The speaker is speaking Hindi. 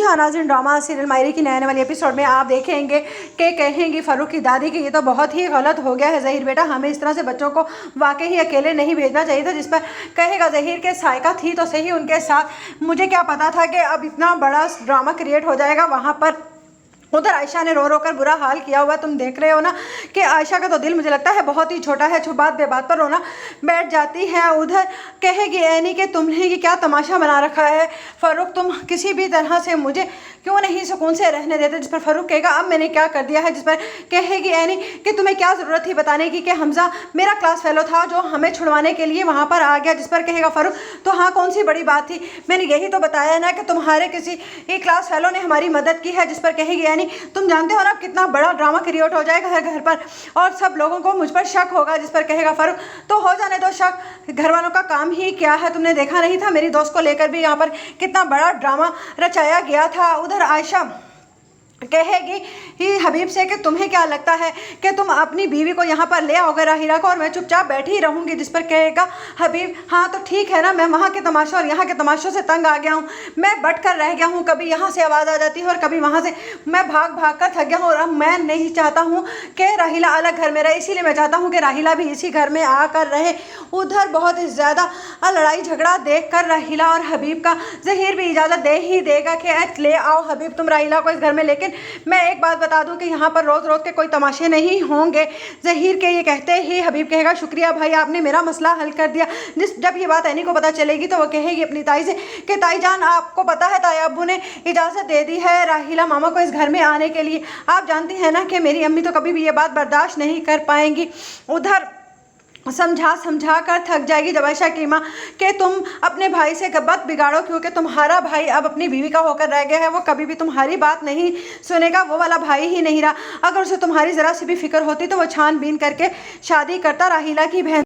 हाँ नाज़रीन, ड्रामा सीरियल मायरी की नए आने वाली एपिसोड में आप देखेंगे कि कहेंगी फ़ारूक की दादी कि ये तो बहुत ही गलत हो गया है ज़हीर बेटा, हमें इस तरह से बच्चों को वाकई ही अकेले नहीं भेजना चाहिए था। जिस पर कहेगा ज़हीर के सायका थी तो सही उनके साथ, मुझे क्या पता था कि अब इतना बड़ा ड्रामा क्रिएट हो जाएगा वहाँ पर। उधर आयशा ने रो रो कर बुरा हाल किया हुआ, तुम देख रहे हो ना कि आयशा का तो दिल मुझे लगता है बहुत ही छोटा है, बात बेबात पर रोना बैठ जाती है। उधर कहेगी ऐनी कि तुमने ये क्या तमाशा बना रखा है फ़ारूक, तुम किसी भी तरह से मुझे क्यों नहीं सुकून से रहने देते। जिस पर फ़ारूक कहेगा अब मैंने क्या कर दिया है। जिस पर कहेगी ऐनी कि तुम्हें क्या ज़रूरत थी बताने की कि हमजा मेरा क्लास फेलो था जो हमें छुड़वाने के लिए वहाँ पर आ गया। जिस पर कहेगा फ़ारूक तो हाँ कौन सी बड़ी बात थी, मैंने यही तो बताया ना कि तुम्हारे किसी एक क्लास फेलो ने हमारी मदद की है। जिस पर कहेगी ऐनी तुम जानते हो ना कितना बड़ा ड्रामा क्रिएट हो जाएगा हर घर पर और सब लोगों को मुझ पर शक होगा। जिस पर कहेगा फ़ारूक तो हो जाने दो शक, घर वालों का काम ही क्या है, तुमने देखा नहीं था मेरी दोस्त को लेकर भी यहाँ पर कितना बड़ा ड्रामा रचाया गया था। उधर आयशा कहेगी ही हबीब से कि तुम्हें क्या लगता है कि तुम अपनी बीवी को यहाँ पर ले आओगे राहिला को और मैं चुपचाप बैठी ही रहूँगी। जिस पर कहेगा हबीब हाँ तो ठीक है ना, मैं वहाँ के तमाशों और यहाँ के तमाशों से तंग आ गया हूँ, मैं बट कर रह गया हूँ, कभी यहाँ से आवाज़ आ जाती है और कभी वहाँ से, मैं भाग भाग कर थक गया हूँ और अब मैं नहीं चाहता हूँ कि राहिला अलग घर में रहे, इसीलिए मैं चाहता हूँ कि राहिला भी इसी घर में आकर रहे। उधर बहुत ही ज़्यादा लड़ाई झगड़ा देख कर राहिला और हबीब का ज़हीर भी इजाज़त दे ही देगा कि ले आओ हबीब तुम राहिला को इस घर में। लेकिन मैं एक बात बता दूं कि यहाँ पर रोज़ रोज़ के कोई तमाशे नहीं होंगे। ज़हीर के ये कहते ही हबीब कहेगा शुक्रिया भाई आपने मेरा मसला हल कर दिया। जब ये बात ऐनी को पता चलेगी तो वो कहेगी अपनी ताई से कि ताई जान आपको पता है ताई अब्बू ने इजाज़त दे दी है राहिला मामा को इस घर में आने के लिए, आप जानती हैं ना कि मेरी अम्मी तो कभी भी ये बात बर्दाश्त नहीं कर पाएंगी। उधर समझा कर थक जाएगी जब आयशा की माँ कि तुम अपने भाई से मत बिगाड़ो क्योंकि तुम्हारा भाई अब अपनी बीवी का होकर रह गया है, वो कभी भी तुम्हारी बात नहीं सुनेगा, वो वाला भाई ही नहीं रहा। अगर उसे तुम्हारी ज़रा सी भी फिक्र होती तो वो छानबीन करके शादी करता राहिला की बहन